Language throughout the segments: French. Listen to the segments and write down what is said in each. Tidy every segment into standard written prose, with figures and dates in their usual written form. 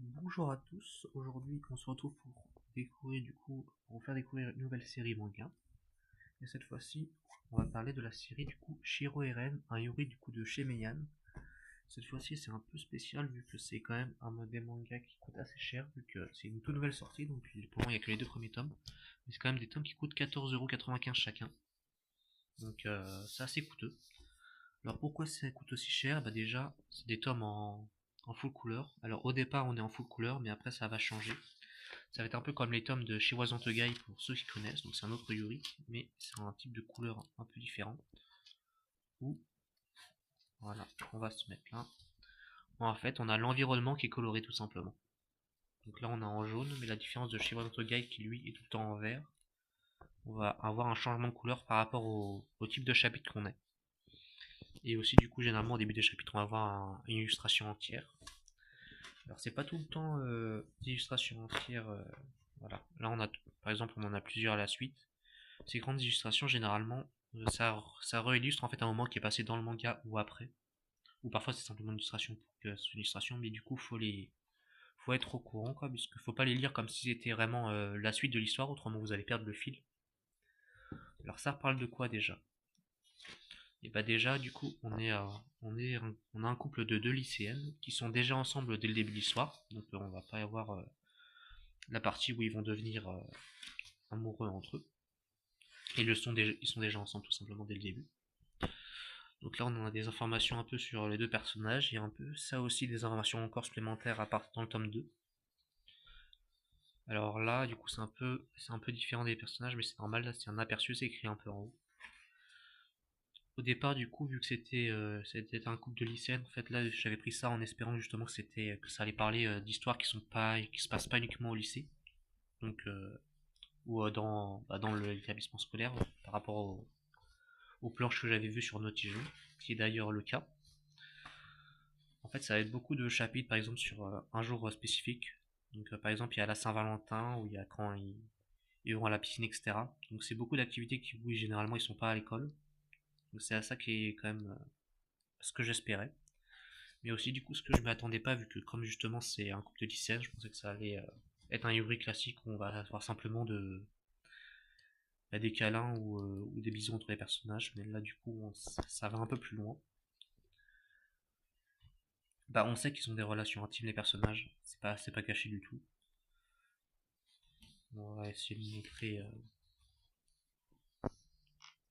Bonjour à tous, aujourd'hui on se retrouve pour découvrir pour vous faire découvrir une nouvelle série manga. Et cette fois-ci, on va parler de la série Shiro Eren, un Yuri de chez Meian. Cette fois-ci c'est un peu spécial vu que c'est quand même un des mangas qui coûte assez cher vu que c'est une toute nouvelle sortie, donc pour le moment il n'y a que les deux premiers tomes. Mais c'est quand même des tomes qui coûtent 14,95€ chacun. Donc c'est assez coûteux. Alors pourquoi ça coûte aussi cher? Bah déjà, c'est des tomes en full couleur. Alors au départ on est en full couleur, mais après ça va changer. Ça va être un peu comme les tomes de Shiwazo Togai pour ceux qui connaissent, donc c'est un autre Yuri, mais c'est un type de couleur un peu différent. Où, voilà, on va se mettre là. En fait, on a l'environnement qui est coloré tout simplement. Donc là on a en jaune, mais la différence de Shiwazo Togai qui lui est tout le temps en vert, on va avoir un changement de couleur par rapport au type de chapitre qu'on est. Et aussi du coup généralement au début des chapitres on va avoir une illustration entière. Alors c'est pas tout le temps d'illustrations entières. Voilà. Là on a par exemple on en a plusieurs à la suite. Ces grandes illustrations généralement ça réillustre en fait un moment qui est passé dans le manga ou après. Ou parfois c'est simplement une illustration pour que c'est une illustration, mais du coup faut être au courant quoi, puisque faut pas les lire comme si c'était vraiment la suite de l'histoire, autrement vous allez perdre le fil. Alors ça parle de quoi déjà? Et bah déjà du coup on a un couple de deux lycéennes qui sont déjà ensemble dès le début de l'histoire, donc on va pas avoir la partie où ils vont devenir amoureux entre eux. Et ils sont déjà ensemble tout simplement dès le début. Donc là on a des informations un peu sur les deux personnages et un peu ça aussi des informations encore supplémentaires à part dans le tome 2. Alors là du coup c'est un peu différent des personnages, mais c'est normal, là c'est un aperçu, c'est écrit un peu en haut. Au départ du coup vu que c'était un couple de lycéennes, en fait là j'avais pris ça en espérant justement que ça allait parler d'histoires qui se passent pas uniquement au lycée. Donc ou dans l'établissement scolaire par rapport aux planches que j'avais vues sur Notiju, qui est d'ailleurs le cas. En fait, ça va être beaucoup de chapitres, par exemple, sur un jour spécifique. Donc, par exemple, il y a la Saint-Valentin, où il y a quand ils vont à la piscine, etc. Donc, c'est beaucoup d'activités qui, oui, généralement, ils sont pas à l'école. Donc, c'est à ça qui est quand même ce que j'espérais. Mais aussi, du coup, ce que je m'attendais pas, vu que, comme justement, c'est un couple de lycéennes, je pensais que ça allait être un Yuri classique où on va avoir simplement des câlins ou des bisous entre les personnages. Mais là, du coup, ça va un peu plus loin. Bah, on sait qu'ils ont des relations intimes, les personnages. C'est pas caché du tout. On va essayer de montrer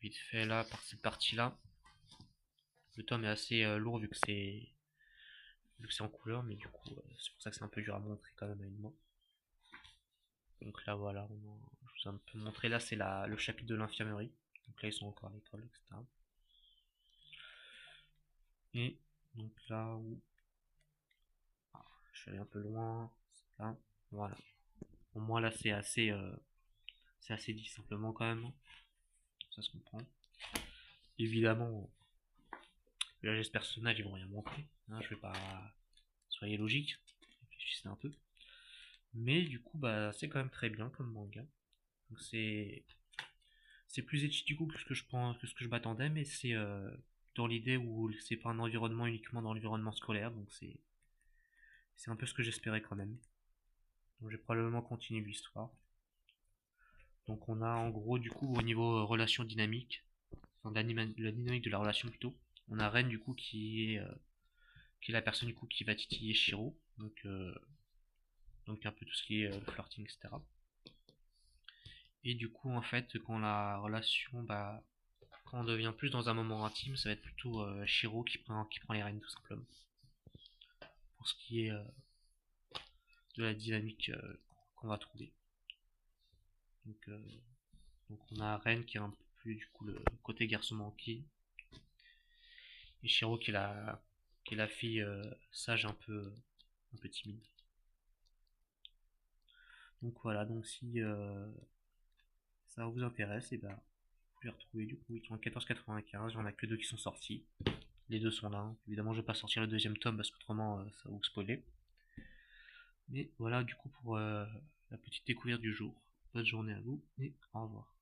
vite fait là, par cette partie-là. Le tome est assez lourd vu que c'est en couleur, mais du coup, c'est pour ça que c'est un peu dur à montrer quand même à une main. Donc là, voilà, je vous ai un peu montré. Là, c'est le chapitre de l'infirmerie. Donc là, ils sont encore à l'école, etc. Et donc là où. Ah, je suis allé un peu loin. Là, voilà. Au moins là, c'est assez dit simplement quand même. Ça se comprend. Évidemment, là, j'ai ce personnage, ils vont rien montrer. Hein, je vais pas. Soyez logique, réfléchissez un peu. Mais du coup, bah, c'est quand même très bien comme manga. Donc c'est plus éthique du coup que ce que je pense, que ce que je m'attendais, mais c'est dans l'idée où c'est pas un environnement uniquement dans l'environnement scolaire, donc c'est un peu ce que j'espérais quand même. Donc j'ai probablement continué l'histoire. Donc on a en gros du coup au niveau relation dynamique, enfin la dynamique de la relation plutôt, on a Ren du coup qui est la personne du coup qui va titiller Shiro, donc un peu tout ce qui est flirting, etc. Et du coup, en fait, quand la relation, bah, quand on devient plus dans un moment intime, ça va être plutôt Shiro qui prend les rênes, tout simplement. Pour ce qui est de la dynamique qu'on va trouver. Donc, euh, donc on a Ren qui est un peu plus, du coup, le côté garçon manqué. Et Shiro qui est la fille sage, un peu timide. Donc voilà, donc si ça vous intéresse, et ben, vous pouvez retrouver du coup, ils sont en 14,95, il n'y en a que deux qui sont sortis. Les deux sont là. Hein. Évidemment, je vais pas sortir le deuxième tome parce qu'autrement, ça va vous spoiler. Mais voilà, du coup, pour la petite découverte du jour. Bonne journée à vous et au revoir.